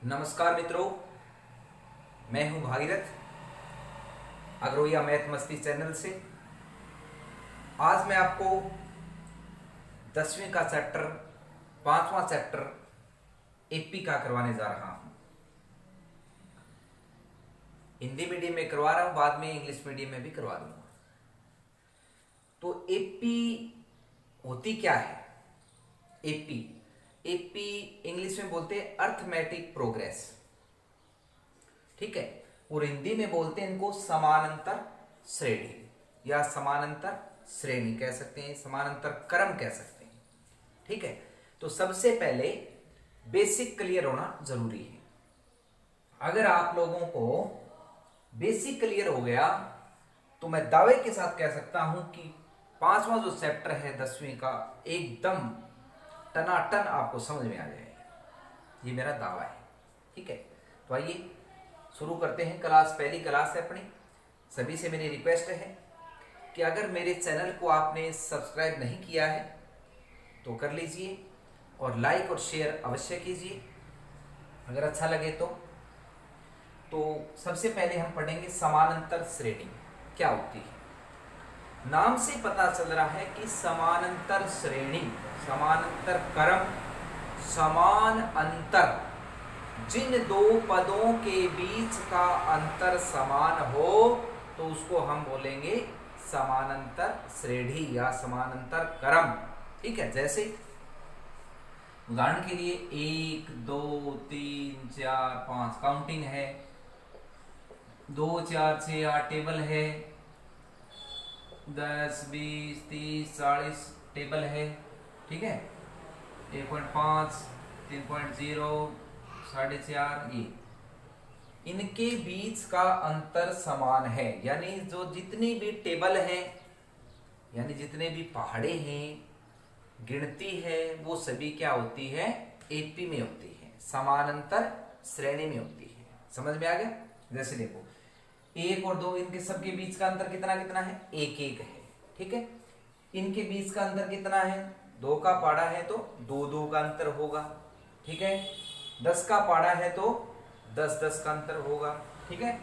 नमस्कार मित्रों, मैं हूं भागीरथ अग्रोया मैथ मस्ती चैनल से। आज मैं आपको 10वीं का चैप्टर 5वां चैप्टर एपी का करवाने जा रहा हूं। हिंदी मीडियम में करवा रहा हूं, बाद में इंग्लिश मीडियम में भी करवा दूंगा। तो एपी होती क्या है? एपी एपी इंग्लिश में बोलते हैं अर्थमेटिक प्रोग्रेस, ठीक है, और हिंदी में बोलते हैं इनको समानांतर श्रेणी या समानांतर श्रेणी कह सकते हैं, समानांतर क्रम कह सकते हैं, ठीक है। तो सबसे पहले बेसिक क्लियर होना जरूरी है। अगर आप लोगों को बेसिक क्लियर हो गया तो मैं दावे के साथ कह सकता हूं कि 5वां जो चैप्टर है 10वीं का एकदम टनाटन आपको समझ में आ जाएगा, ये मेरा दावा है, ठीक है। तो आइए शुरू करते हैं। पहली क्लास है अपनी। सभी से मेरी रिक्वेस्ट है कि अगर मेरे चैनल को आपने सब्सक्राइब नहीं किया है तो कर लीजिए और लाइक और शेयर अवश्य कीजिए अगर अच्छा लगे तो सबसे पहले हम पढ़ेंगे समानांतर श्रेणी क्या होती है। नाम से पता चल रहा है कि समानांतर श्रेणी, समानांतर क्रम, समान अंतर, जिन दो पदों के बीच का अंतर समान हो तो उसको हम बोलेंगे समानांतर श्रेणी या समानांतर क्रम, ठीक है। जैसे उदाहरण के लिए 1 2 3 4 5 काउंटिंग है, 2 4 6 8 टेबल है, 10 20 30 40 टेबल है, ठीक है। 1.5 3.0 4.5 ये इनके बीच का अंतर समान है, यानी जो जितनी भी टेबल है यानी जितने भी पहाड़े हैं, गिनती है, वो सभी क्या होती है? एपी में होती है, समानांतर श्रेणी में होती है। समझ में आ गया? जैसे देखो 1 और 2 इनके सबके बीच का अंतर कितना कितना है? 1 1 है, ठीक है। इनके बीच का अंतर कितना है? 2 का पाड़ा है तो 2 2 का अंतर होगा, ठीक है। 10 का पाड़ा है तो 10 10 का अंतर होगा, ठीक है।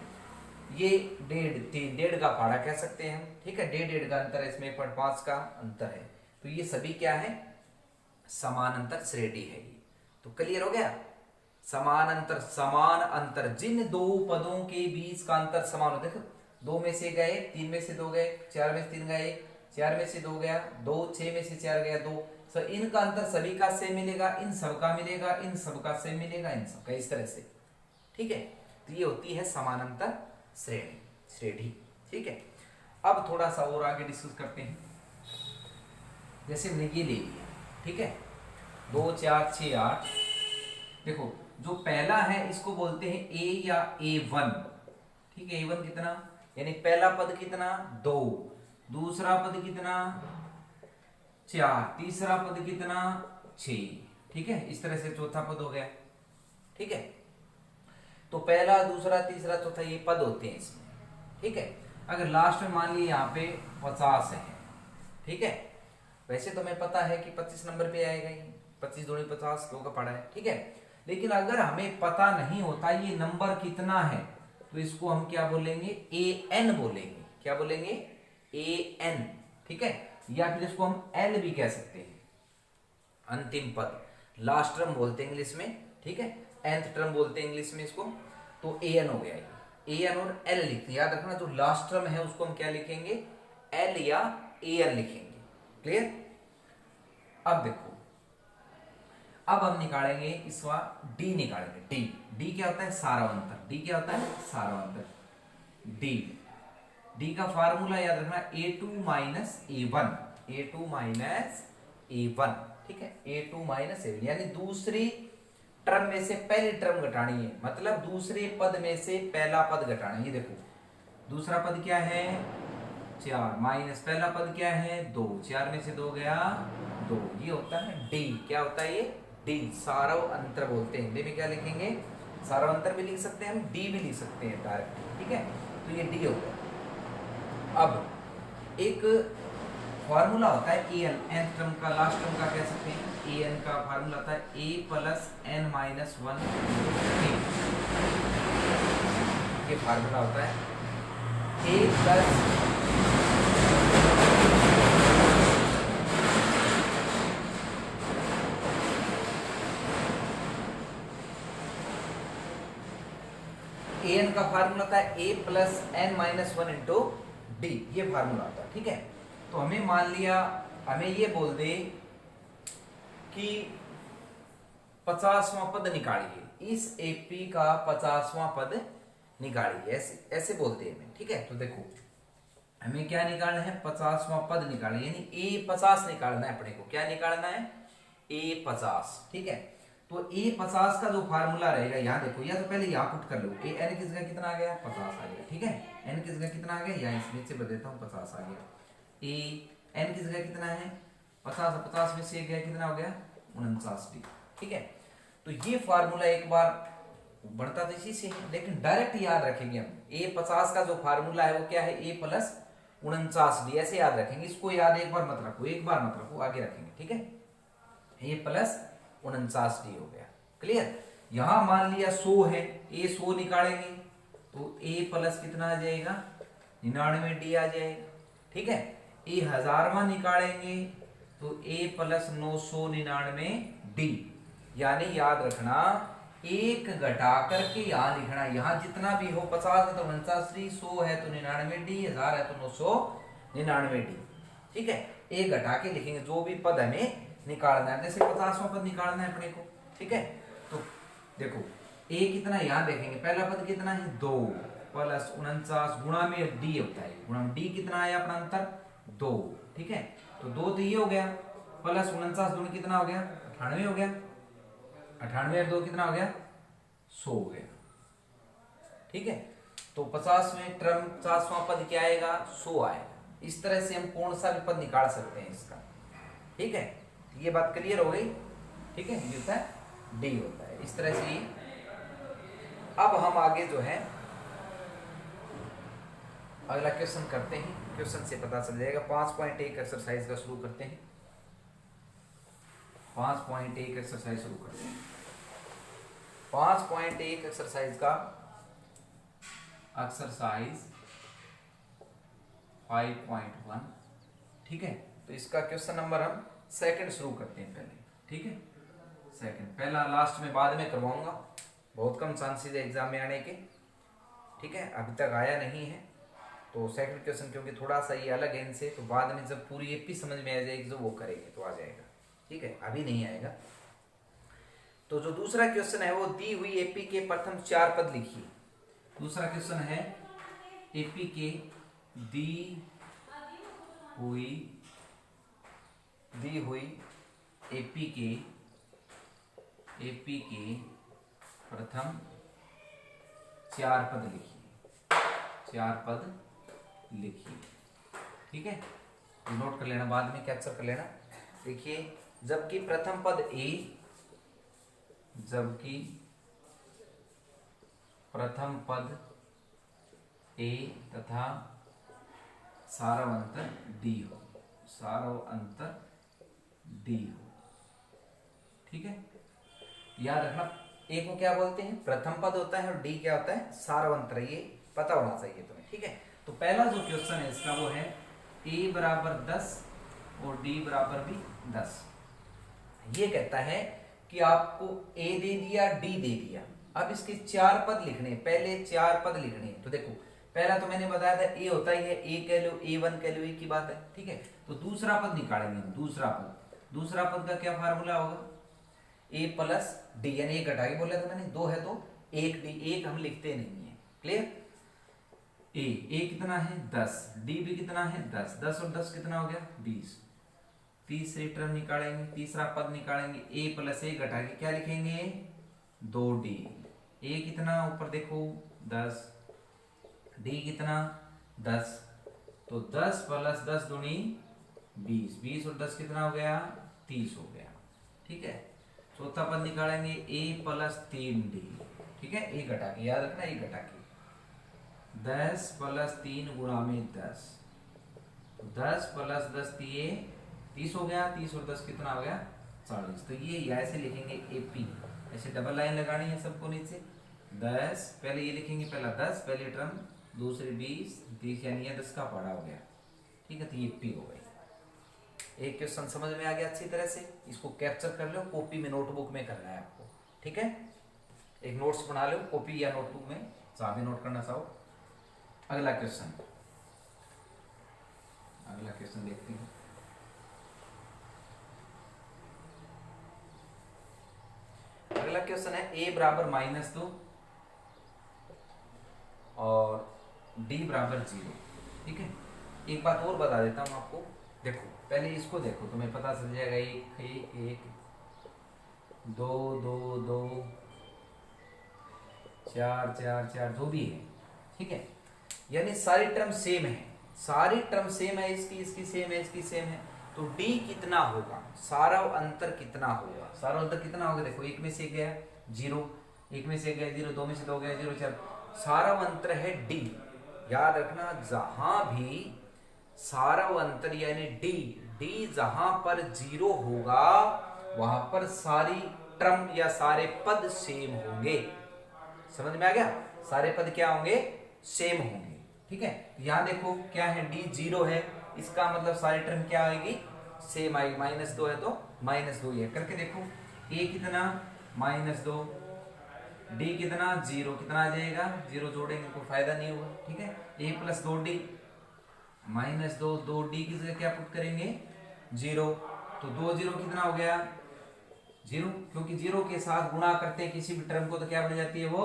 ये 1.5 का पाड़ा कह सकते हैं हम, ठीक है। 1.5 का अंतर है, इसमें 1.5 का अंतर है, तो ये सभी क्या है? समानांतर श्रेणी है ये। तो क्लियर हो गया? समानांतर, समान अंतर, जिन दो पदों के बीच का अंतर समान हो। देखो 2 में से गए, 3 में से 2 गए, 4 में से 3 गए, 4 में से 2 गया 2, 6 में से 4 गया 2, सो इनका अंतर सभी का सेम मिलेगा, इन सब का मिलेगा, इन सब का सेम मिलेगा, इन सब का, इस तरह से, ठीक है। तो ये होती है समानांतर श्रेणी, ठीक है। अब थोड़ा सा और आगे डिस्कस करते हैं। जैसे हमने ये ले लिया, ठीक है, 2 4 6 8। देखो जो पहला है इसको बोलते हैं ए या A1, ठीक है। A1 कितना, यानी पहला पद कितना? 2, दूसरा पद कितना? 4, तीसरा पद कितना? 6, ठीक है। इस तरह से चौथा पद हो गया, ठीक है। तो पहला दूसरा तीसरा चौथा ये पद होते हैं इसमें, ठीक है। अगर लास्ट में मान लिया यहाँ पे 50 है, ठीक है। वैसे तो हमें पता है कि 25 नंबर पे आएगा ये, 25 दूनी 50 2 का पड़ा है, ठीक है। लेकिन अगर हमें पता नहीं होता ये नंबर कितना है तो इसको हम क्या बोलेंगे? AN बोलेंगे। क्या बोलेंगे? AN, ठीक है। या फिर इसको हम L भी कह सकते हैं, अंतिम पद, लास्ट टर्म बोलते हैं इंग्लिश में, ठीक है। nth टर्म बोलते हैं इंग्लिश में इसको। तो AN हो गया ये, AN और L लिखते हैं। याद रखना जो लास्ट टर्म है उसको हम क्या लिखेंगे? L या AN लिखेंगे। क्लियर? अब देखो, अब हम निकालेंगे इसका D निकालेंगे। D क्या होता है? सारांतर। D क्या होता है? सारांतर। D का फार्मूला याद रखना A2 minus A1, A2 minus A1, ठीक है। A2 माइनस A1 यानी दूसरी टर्म में से पहली टर्म घटानी है, मतलब दूसरे पद में से पहला पद घटाना है। ये देखो दूसरा पद क्या है? 4 माइनस पहला पद क्या है? 2, 4 में से 2 गया 2, ये होता है D। क्या होता है ये? D, सारव अंतर बोलते हैं। हिंदी में क्या लिखेंगे? सारव अंतर भी लिख सकते हैं हम, D भी लिख सकते हैं डायरेक्ट, ठीक है। तो ये D हो गया। अब एक फॉर्मूला होता है AN, nth टर्म का, लास्ट टर्म का कह सकते हैं ए एन का फार्मूला था A plus N minus one, ये फार्मूला होता है ए प्लस ए एन का फार्मूला था A plus N minus one into D, ये फार्मूला था। ठीक है, तो हमें मान लिया, हमें ये बोल दे कि 50वां पद निकालिए, इस एपी का 50वां पद निकालिए, ऐसे ऐसे बोलते हैं हमें। ठीक है, तो देखो हमें क्या निकालना है, 50वां पद निकालना, यानी ए 50 निकालना है अपने को। क्या निकालना है, ए 50। ठीक है, तो ए 50 का जो फार्मूला रहेगा, यहाँ देखो, या तो पहले यहाँ पुट कर लो, ए एन की जगह कितना आ गया, 50 आ गया। ठीक है, एन की जगह कितना आ गया, यहाँ इस नीचे बता देता हूँ, 50 आ गया। ए एन की जगह कितना है, 50, 50 में से गया कितना हो गया, 49डी। ठीक है, तो ये फार्मूला एक बार बढ़ता तो इसी से है, लेकिन डायरेक्ट याद रखेंगे हम, ए 50 का जो फार्मूला है वो क्या है, ए प्लस 49डी, ऐसे याद रखेंगे। इसको याद एक बार मत रखो, एक बार मत रखो, आगे रखेंगे। ठीक है, ए प्लस 49डी हो गया, क्लियर। यहां मान लिया 100 है, ए 100 निकालेंगे तो ए प्लस कितना आ जाएगा, 99डी आ जाएगा। ठीक है, ए 1000वां निकालेंगे तो ए प्लस 999डी, यानी याद रखना एक घटा करके यहाँ लिखना, यहाँ जितना भी हो, 50 है तो 49डी, 100 है तो 99डी, 1000 है तो 999डी। ठीक है, एक घटा के लिखेंगे जो भी पद हमें निकालना है, जैसे 50वां पद निकालना है अपने को। ठीक है, तो देखो ए कितना, यहाँ देखेंगे पहला पद कितना है, 2 प्लस 49 गुणा में डी होता है, गुणा में डी कितना आया अपना अंतर, 2। ठीक है, तो 2 तो ये हो गया, प्लस 49 दोनों कितना हो गया, 98 हो गया, 98 और 2 कितना हो गया, 100 हो गया। ठीक है, तो 50वें टर्म 50वां पद क्या आएगा, 100 आएगा। इस तरह से हम कौन सा भी पद निकाल सकते हैं इसका। ठीक है, ये बात क्लियर हो गई। ठीक है, ये होता है डी होता है, इस तरह से। अब हम आगे जो है अगला क्वेश्चन करते हैं, क्वेश्चन से पता चल जाएगा। 5.1 एक्सरसाइज का शुरू करते हैं, 5.1 एक्सरसाइज शुरू करते हैं। 5.1 एक्सरसाइज का एक्सरसाइज 5.1। ठीक है, तो इसका क्वेश्चन नंबर हम सेकंड शुरू करते हैं पहले। ठीक है, सेकंड, पहला लास्ट में बाद में करवाऊंगा, बहुत कम चांसेस है एग्जाम में आने के। ठीक है, अभी तक आया नहीं है, तो सेकंड क्वेश्चन क्योंकि थोड़ा सा ये अलग है इनसे, तो बाद में जब पूरी एपी समझ में आ जाएगी जो वो करेंगे तो आ जाएगा। ठीक है, अभी नहीं आएगा। तो जो दूसरा क्वेश्चन है वो दी हुई एपी के प्रथम 4 पद लिखिए। दूसरा क्वेश्चन है एपी के दी हुई एपी के प्रथम 4 पद लिखिए, 4 पद लिखिए। ठीक है, नोट कर लेना, बाद में कैप्चर कर लेना। देखिए, जबकि प्रथम पद ए, जबकि प्रथम पद ए तथा सारवंतर डी हो, सारवंतर डी हो। ठीक है, याद रखना, ए को क्या बोलते हैं, प्रथम पद होता है, और डी क्या होता है, सारवंतर। ये पता होना चाहिए तुम्हें। ठीक है, तो पहला जो क्वेश्चन है इसका वो है ए बराबर 10 और डी बराबर भी 10। ये कहता है कि आपको ए दे दिया, डी दे दिया, अब इसके 4 पद लिखने, पहले 4 पद लिखने। तो देखो, पहला तो मैंने बताया था ए होता ही है, ए कह लो, A1 कह लो, एक ही बात है। ठीक है, तो दूसरा पद निकालेंगे हम। दूसरा पद का क्या फार्मूला होगा, ए प्लस डी, यानी एक घटा के बोला था मैंने, 2 है तो 1 डी, 1 हम लिखते नहीं है, क्लियर। ए कितना है 10, डी भी कितना है 10, 10 और 10 कितना हो गया 20। तीसरी टर्म निकालेंगे, तीसरा पद निकालेंगे, ए प्लस ए घटा के क्या लिखेंगे 2d। ए कितना ऊपर देखो 10, डी कितना 10, तो 10 प्लस 10 दूनी 20, 20 और 10 कितना हो गया 30 हो गया। ठीक है, चौथा पद निकालेंगे ए प्लस 3d। ठीक है, ए घटा के, याद रखना, ए घटा के 10 प्लस 3 गुणा में 10, 10 प्लस 10 30 हो गया, 30 और 10 कितना हो गया 40। तो ये ऐसे लिखेंगे AP, ऐसे डबल लाइन लगानी है सबको नीचे। 10 पहले ये लिखेंगे, पहला 10 पहले टर्म, दूसरे 20, 30 यानी ये 10 का पढ़ा हो गया। ठीक है, तो ये P हो गई। एक क्वेश्चन समझ में आ गया अच्छी तरह से, इसको कैप्चर कर लो, कॉपी में नोटबुक में करना है आपको। ठीक है, एक नोट्स बना लो कॉपी या नोटबुक में, जहां भी नोट करना चाहो। अगला क्वेश्चन देखते हैं। अगला क्वेश्चन है a बराबर -2 और d बराबर 0। ठीक है, एक बात और बता देता हूं आपको, देखो पहले इसको देखो, तुम्हें पता चल जाएगा। 1 1 1 2 2 2 4 4 4 जो भी है। ठीक है, यानी सारी टर्म सेम है, सारी टर्म सेम है, इसकी सेम है, इसकी सेम है। तो d कितना होगा, सारा अंतर कितना होगा, सारा अंतर कितना होगा। देखो एक में से एक गया 0, एक में से एक गया 0, 2 में से 2 गया 0, 4, सारा अंतर है d। याद रखना, जहां भी सारा अंतर यानी d जहां पर 0 होगा वहां पर सारी टर्म या सारे पद सेम होंगे। समझ में आ गया, सारे पद क्या होंगे, सेम होंगे। ठीक है, यहाँ देखो क्या है, d 0 है, इसका मतलब सारी टर्म क्या आएगी, सेम आएगी। -2 है तो -2 है करके देखो। a कितना -2, d कितना 0, कितना आ जाएगा 0, जोड़ेंगे कोई फायदा नहीं होगा। ठीक है, a + 2d -2, 2d की जगह क्या पुट करेंगे 0, तो 2 0 कितना हो गया 0, क्योंकि 0 के साथ गुणा करते हैं किसी भी टर्म को तो क्या बन जाती है, वो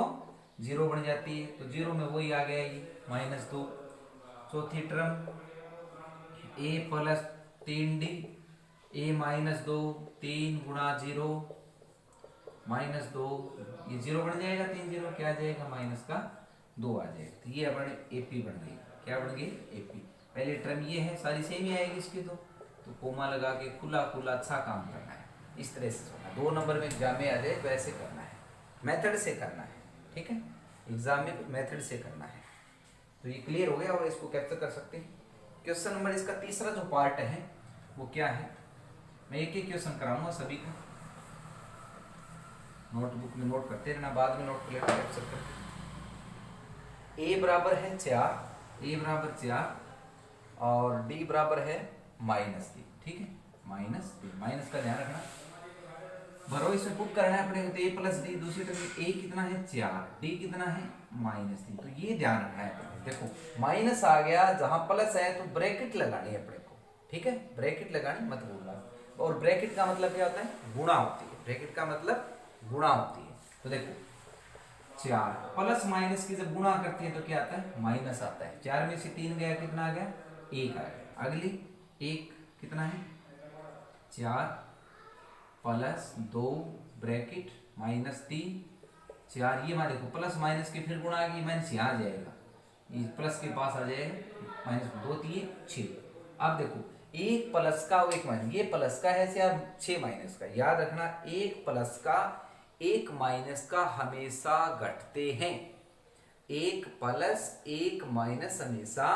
0 बन जाती है। तो 0 में वही आ गया ये -2। चौथी टर्म a + 3d, a -2 3 गुणा 0 -2, ये 0 बन जाएगा, 3 0 क्या आ जाएगा -2 आ जाएगा। तो ये अपने AP बन गई, क्या बन गई AP। पहले टर्म ये है, सारी सेम ही आएगी इसकी, तो कोमा लगा के खुला खुला अच्छा काम करना है। इस तरह से 2 नंबर में एग्जाम में आ जाए तो ऐसे करना है, मेथड से करना है। ठीक है, एग्जाम में मेथड से करना है। तो ये क्लियर हो गया और इसको कैप्चर कर सकते हैं। क्वेश्चन नंबर इसका तीसरा जो पार्ट है वो क्या है, मैं एक एक क्वेश्चन कराऊंगा सभी को, नोटबुक में नोट करते रहना, बाद में नोट कर कैप्चर करते। a बराबर है 4 और d बराबर है -3। ठीक है, माइनस का ध्यान रखना, भरो इसमें पुट करना है अपने को। तो a + d, दूसरी तरफ a कितना है 4, d कितना है -3, तो ये ध्यान रखना है। देखो माइनस आ गया, जहां प्लस है तो ब्रैकेट लगानी है अपने को। ठीक है, ब्रैकेट लगानी मत भूलना। और ब्रैकेट का मतलब क्या होता है, गुणा होती है, ब्रैकेट का मतलब गुणा होती है। तो देखो 4 प्लस माइनस की जब गुणा करती है तो क्या आता है, माइनस आता है। 4 में से 3 गया, कितना आ गया 1 आ गया। अगली 1 कितना है 4 + 2 ब्रैकेट -3 4, ये मान देखो प्लस माइनस के फिर गुणा आ गई, माइनस यहाँ आ जाएगा, ये प्लस के पास आ जाएगा, -2 3 6। अब देखो एक प्लस का और एक माइनस, ये प्लस का है या 6 माइनस का। याद रखना, एक प्लस का एक माइनस का हमेशा घटते हैं, एक प्लस एक माइनस हमेशा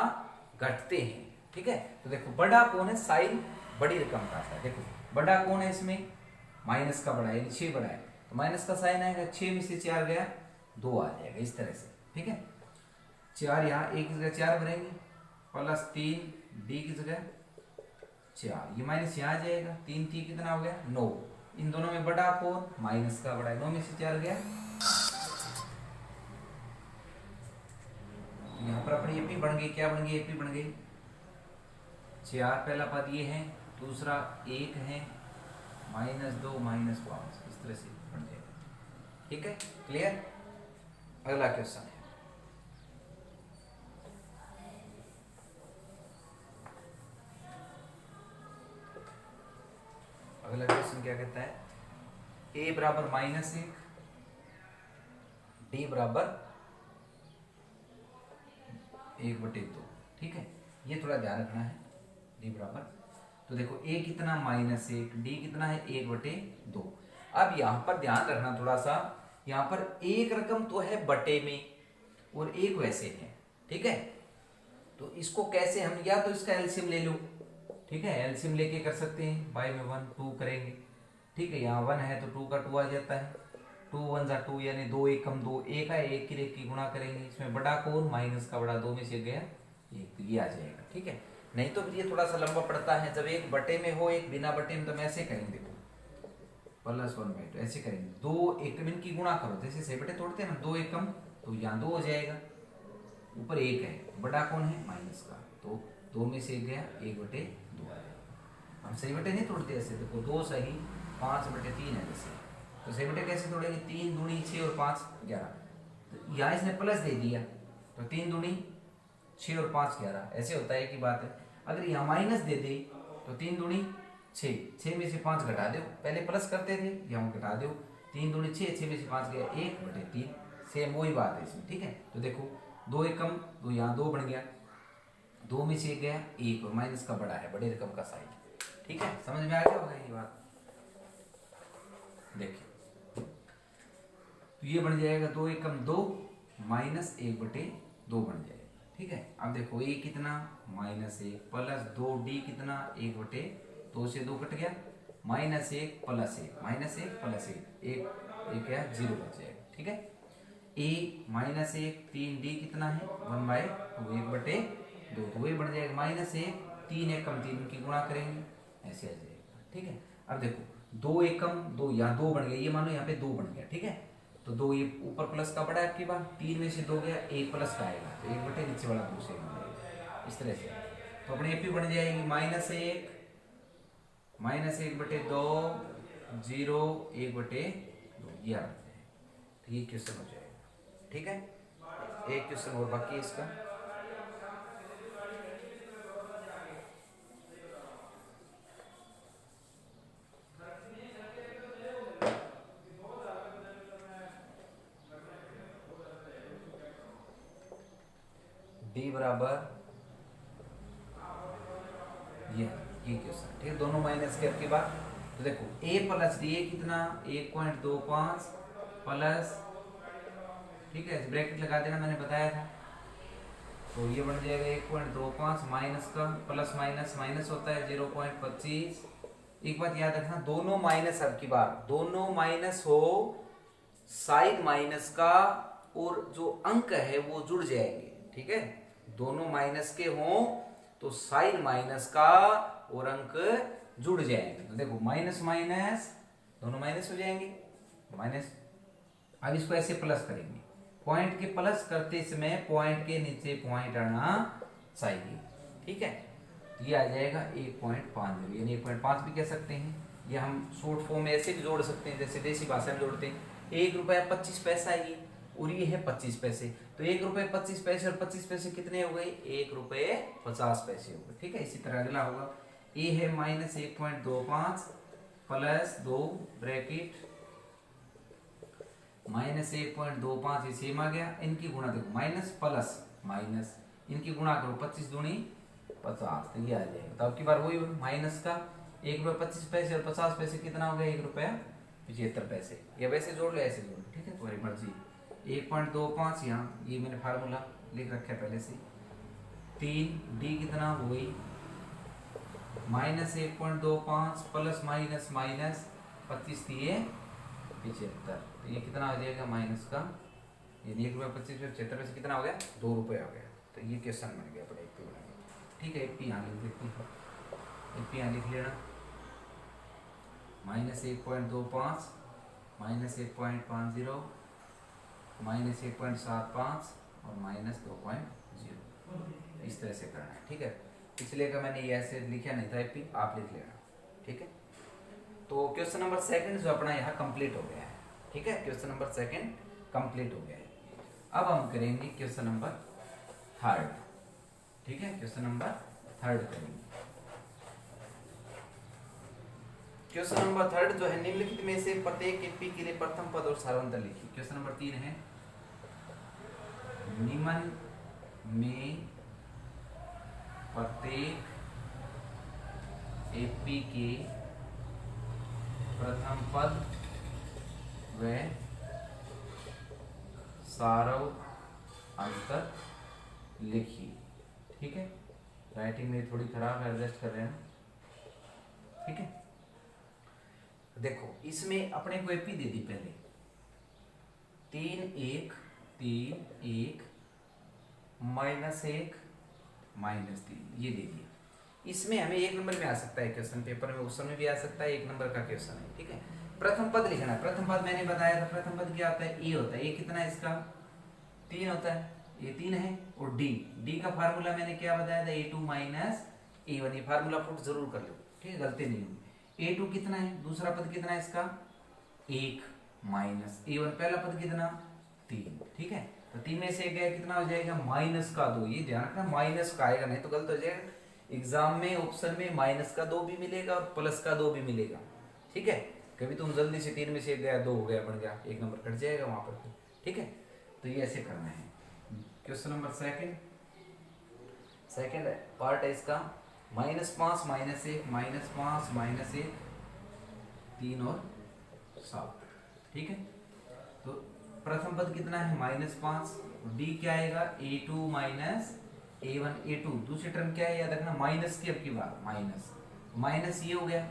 घटते हैं। ठीक है, तो देखो बड़ा कौन है, साइन बड़ी रकम का है। देखो बड़ा कौन है इसमें, माइनस का बड़ा यानी 6 बड़ा है, तो माइनस का साइन आएगा, 6 में से 4 गया 2 आ जाएगा, इस तरह से। ठीक है, 4 यहाँ एक की जगह 4 भरेंगे, +3 d की जगह 4, ये माइनस यहाँ आ जाएगा, 3 3 कितना हो गया 9। इन दोनों में बड़ा कौन, माइनस का बड़ा है, 9 में से 4 गया। यहाँ पर अपनी AP बन गई, क्या बन गई, AP बन गई 4, पहला पद ये है, दूसरा 1 है, -2 -5, इस तरह से बन जाएगा। ठीक है, क्लियर। अगला क्वेश्चन है, अगला क्वेश्चन क्या कहता है, a बराबर -1 d बराबर 1/2। ठीक है, ये थोड़ा ध्यान रखना है, d बराबर, तो देखो a कितना -1, d कितना है 1/2। अब यहाँ पर ध्यान रखना थोड़ा सा, यहाँ पर एक रकम तो है बटे में और एक वैसे है। ठीक है, तो इसको कैसे हम, या तो इसका एलसीएम ले लो। ठीक है, एलसीएम लेके कर सकते हैं, बाय में 1 2 करेंगे। ठीक है, यहाँ 1 है तो 2 का 2 आ जाता है, 2 1 जा 2 यानी 2 1 कम 2 1 है, एक की गुणा करेंगे, इसमें बड़ा कौन, माइनस का बड़ा, 2 में से गया 1, तो ये आ जाएगा। ठीक है, नहीं तो ये थोड़ा सा लंबा पड़ता है, जब एक बटे में हो एक बिना बटे में, तो हम ऐसे करेंगे, देखो +1/2 ऐसे करेंगे, 2 एकम इनकी गुणा करो, जैसे से बटे तोड़ते हैं ना, 2 एकम तो यहाँ 2 हो जाएगा, ऊपर 1 है, बड़ा कौन है, माइनस का, तो 2 में से 1 गया, 1/2 आ जाएगा। हम सही बटे नहीं तोड़ते ऐसे, देखो 2 सही 5/3 है जैसे, तो सही बटे कैसे तोड़ेंगे, 3 दूनी 6 और 5 11, तो यहाँ इसने प्लस दे दिया, तो 3 दूनी 6 और 5 11, ऐसे होता है कि बात है। अगर यहाँ माइनस दे दे तो 3 दूनी 6 में से 5 घटा दो, पहले प्लस करते थे, यहाँ घटा दो, 3 दूनी 6 में से 5 गया 1/3, सेम वही बात है इसमें। ठीक है, तो देखो 2 एकम, तो यहाँ 2 बन गया, 2 में से 1 गया 1, और माइनस का बड़ा है, बड़े रकम का साइन। ठीक है, समझ में आ गया होगा ये बात। देखिए तो ये बन जाएगा 2 एकम 2 माइनस 1/2 बन जाएगा। ठीक है, अब देखो a कितना, -1 प्लस 2d कितना, 1/2 से 2 कट गया, -1 प्लस 1 -1 प्लस 1 क्या 0 बच जाएगा। ठीक है, a -1 3d कितना है 1/2 1/2, तो वही बन जाएगा -1 3 एकम 3 की गुणा करेंगे, ऐसे आ जाएगा। ठीक है, अब देखो 2 एकम 2, यहाँ 2 बन गया, ये मानो यहाँ पे 2 बन गया। ठीक है, तो 2 ये ऊपर प्लस का बड़ा है आपके पास, 3 में से 2 गया, 1 प्लस का आएगा, तो 1/2 नीचे वाला 2 से इस तरह से, तो अपने एपी बन जाएगी -1 -1/2 0 1/2, ये आ जाएगा। तो ये क्वेश्चन हो जाएगा। ठीक है, एक क्वेश्चन और बाकी है इसका। d बराबर ये क्वेश्चन। ठीक है, दोनों माइनस के आपकी बात, तो देखो a प्लस डी कितना 1.25 प्लस, ठीक है ब्रैकेट लगा देना, मैंने बताया था, तो ये बन जाएगा 1.25 माइनस का प्लस माइनस माइनस होता है 0.25। एक बात याद रखना, दोनों माइनस, अब की बात दोनों माइनस हो, साइड माइनस का और जो अंक है वो जुड़ जाएंगे। ठीक है, दोनों माइनस के हों तो साइन माइनस का और अंक जुड़ जाएंगे, तो देखो माइनस माइनस दोनों माइनस हो जाएंगे, माइनस। अब इसको ऐसे प्लस करेंगे, पॉइंट के प्लस करते समय पॉइंट के नीचे पॉइंट आना चाहिए। ठीक है, तो ये आ जाएगा 1.50, यानी 1.5 भी कह सकते हैं, या हम शॉर्ट फॉर्म में ऐसे भी जोड़ सकते हैं, जैसे देसी भाषा में जोड़ते हैं, 1 रुपया 25 पैसा ये, और ये है 25 पैसे, तो 1 रुपये 25 पैसे और 25 पैसे कितने हो गए, 1 रुपये 50 पैसे हो गए। ठीक है, इसी तरह अगला होगा, ये है -1.25 प्लस 2 ब्रैकेट -1.25, ये सेम आ गया, इनकी गुणा देखो माइनस प्लस माइनस, इनकी गुणा करो 25 दूनी 50, तो ये आ जाएगा। तो अब की बार वही माइनस का 1 रुपये 25 पैसे और 50 पैसे कितना हो गया, 1 रुपया 75 पैसे, या वैसे जोड़ लो ऐसे जोड़ लो। ठीक है, तुम्हारी मर्जी। 1.25 यहाँ ये मैंने फार्मूला लिख रखा है पहले से, 3d कितना वही -1.25 प्लस माइनस माइनस 25 दिए 75, तो ये कितना हो जाएगा माइनस का, ये 1 रुपया 25 में 75 पैसे कितना हो गया, 2 रुपये हो गया। तो ये क्वेश्चन बन गया अपने एक। ठीक है, एक यहाँ लिख देते हैं, एक यहाँ लिख लेना, -1.25 -1.50 -1.75 और -2.0, इस तरह से करना है। ठीक है, पिछले का मैंने ये ऐसे लिखा नहीं था, एपी आप लिख लेना। ठीक है, तो क्वेश्चन नंबर 2 जो अपना यहाँ कंप्लीट हो गया है। ठीक है, क्वेश्चन नंबर 2 कंप्लीट हो गया है। अब हम करेंगे क्वेश्चन नंबर 3। ठीक है, क्वेश्चन नंबर 3 करेंगे। क्वेश्चन नंबर 3 जो है, निम्नलिखित में से प्रत्येक एपी के लिए प्रथम पद और सार्वंतर लिखिए। क्वेश्चन नंबर 3 है, निम्न में प्रत्येक एपी के प्रथम पद व सार्वंतर लिखिए। ठीक है, राइटिंग में थोड़ी खराब है, एडजस्ट कर रहे हैं। ठीक है, देखो इसमें अपने को एपी दे दी पहले 3 1 3 1 -1 -3 ये दे दिया। इसमें हमें एक नंबर में आ सकता है क्वेश्चन, पेपर में क्वेश्चन में भी आ सकता है, एक नंबर का क्वेश्चन है। ठीक है, प्रथम पद लिखना है। प्रथम पद मैंने बताया था, प्रथम पद क्या होता है, ए होता है। ए कितना है इसका 3 होता है, ये 3 है। और डी का फार्मूला मैंने क्या बताया था, A2 - A1। ये फार्मूला पुट जरूर कर लो, ठीक है, गलती नहीं होगी। A2 कितना है, दूसरा पद कितना है इसका 1 माइनस A1 पहला पद कितना 3। ठीक है, तो 3 में से गया कितना हो जाएगा -2। ये ध्यान रखना माइनस का आएगा, नहीं तो गलत हो जाएगा। एग्जाम में ऑप्शन में -2 भी मिलेगा और +2 भी मिलेगा। ठीक है, कभी तुम जल्दी से 3 में से गया 2 हो गया, बन गया, एक नंबर कट जाएगा वहां पर। ठीक है, तो ये ऐसे करना है। क्वेश्चन नंबर सेकंड पार्ट है इसका -5 -1 -5 -1 3 और 7। ठीक है, तो प्रथम पद कितना है -5। डी क्या आएगा A2 - A1। A2 दूसरी टर्म क्या है याद रखना, माइनस की, अब की बार माइनस ये हो गया।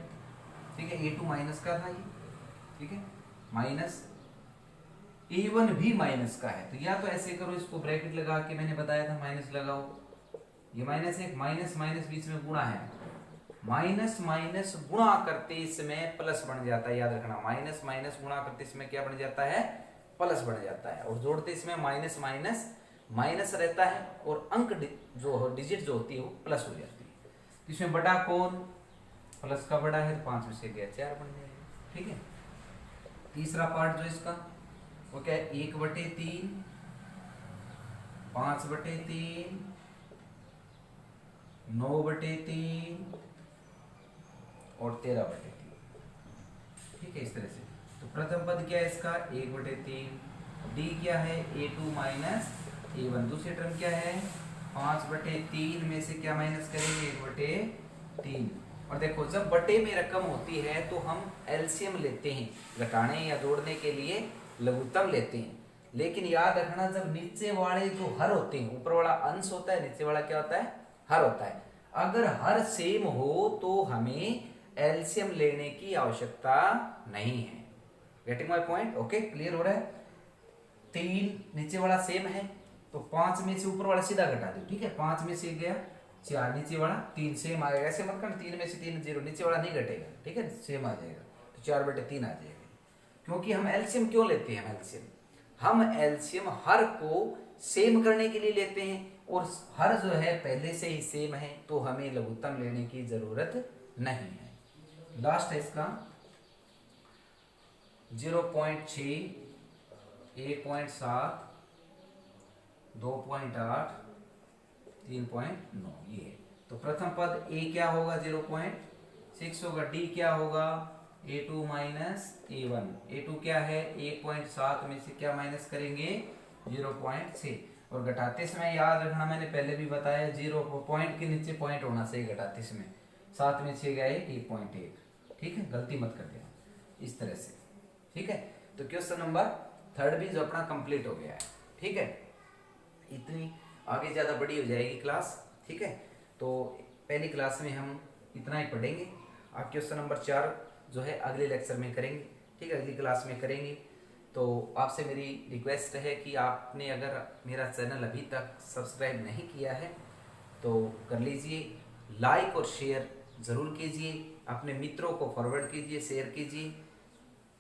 ठीक है, A2 माइनस का था ये। ठीक है, माइनस A1 भी माइनस का है, तो या तो ऐसे करो, इसको ब्रैकेट लगा के मैंने बताया था माइनस लगाओ, ये -1 माइनस बीच में गुणा है, माइनस गुणा करते इसमें प्लस बन जाता है। याद रखना माइनस गुणा करते इसमें क्या बन जाता है, प्लस बन जाता है। और जोड़ते इसमें माइनस रहता है और अंक जो डिजिट जो होती है वो प्लस हो जाती है। तो इसमें बड़ा कौन, प्लस का बड़ा है, तो 5 में से गया 4 बन जाएगा। ठीक है, तीसरा पार्ट जो इसका वो क्या है, 1/3 5/3 9/3 और 13/3। ठीक है, इस तरह से। तो प्रथम पद क्या है इसका 1/3। डी क्या है A2 - A1। दूसरी टर्म क्या है 5/3 में से क्या माइनस करेंगे 1/3। और देखो जब बटे में रकम होती है तो हम एलसीएम लेते हैं, घटाने या जोड़ने के लिए लघुत्तम लेते हैं। लेकिन याद रखना जब नीचे वाले जो हर होते हैं, ऊपर वाला अंश होता है, नीचे वाला क्या होता है हर होता है। अगर हर सेम हो तो हमें एलसीएम लेने की आवश्यकता नहीं है। Getting my point? Okay, clear हो रहा है। 3 नीचे वाला सेम है तो 5 में से ऊपर वाला सीधा घटा दो। ठीक है, 5 में से गया 4, नीचे वाला 3 सेम आएगा। ऐसे मत कर 3 में से 3 0, नीचे वाला नहीं घटेगा। ठीक है, सेम आ जाएगा, तो 4/3 आ जाएगा। क्योंकि हम एलसीएम क्यों लेते हैं, हम एलसीएम हर को सेम करने के लिए लेते हैं, और हर जो है पहले से ही सेम है तो हमें लघुत्तम लेने की जरूरत नहीं है। लास्ट है इसका 0.6 1.7 2.8 3.9 ये है। तो प्रथम पद ए क्या होगा 0.6 होगा। डी क्या होगा A2 - A1। A2 क्या है 1.7 में से क्या माइनस करेंगे 0.6। और घटाते समय याद रखना, मैंने पहले भी बताया 0 पॉइंट के नीचे पॉइंट होना चाहिए घटाते समय। 7 में से गए 1.1। ठीक है, गलती मत कर देना इस तरह से। ठीक है, तो क्वेश्चन नंबर 3 भी जो अपना कंप्लीट हो गया है। ठीक है, इतनी आगे ज़्यादा बड़ी हो जाएगी क्लास। ठीक है, तो पहली क्लास में हम इतना ही पढ़ेंगे। अब क्वेश्चन नंबर 4 जो है अगले लेक्चर में करेंगे। ठीक है, अगली क्लास में करेंगे। तो आपसे मेरी रिक्वेस्ट है कि आपने अगर मेरा चैनल अभी तक सब्सक्राइब नहीं किया है तो कर लीजिए, लाइक और शेयर ज़रूर कीजिए, अपने मित्रों को फॉरवर्ड कीजिए, शेयर कीजिए,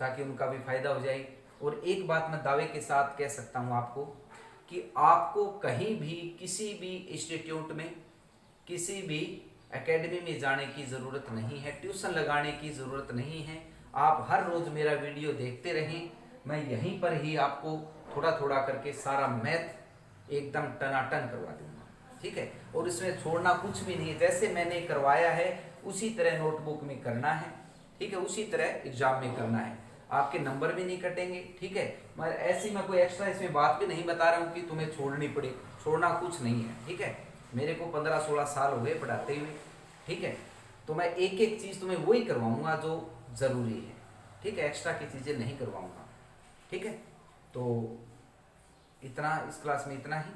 ताकि उनका भी फायदा हो जाए। और एक बात मैं दावे के साथ कह सकता हूँ आपको कि आपको कहीं भी किसी भी इंस्टीट्यूट में किसी भी एकेडमी में जाने की ज़रूरत नहीं है, ट्यूशन लगाने की ज़रूरत नहीं है। आप हर रोज़ मेरा वीडियो देखते रहें, मैं यहीं पर ही आपको थोड़ा थोड़ा करके सारा मैथ एकदम टनाटन करवा दूंगा। ठीक है, और इसमें छोड़ना कुछ भी नहीं है, जैसे मैंने करवाया है उसी तरह नोटबुक में करना है। ठीक है, उसी तरह एग्जाम में करना है, आपके नंबर भी नहीं कटेंगे। ठीक है, मैं ऐसी मैं कोई एक्स्ट्रा इसमें बात भी नहीं बता रहा हूँ कि तुम्हें छोड़नी पड़े, छोड़ना कुछ नहीं है। ठीक है, मेरे को 15-16 साल हो गए पढ़ाते हुए। ठीक है, तो मैं एक एक चीज़ तुम्हें वही करवाऊंगा जो ज़रूरी है। ठीक है, एक्स्ट्रा की चीज़ें नहीं करवाऊंगा। ठीक है, तो इतना इस क्लास में इतना ही।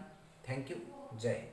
थैंक यू, जय हिंद।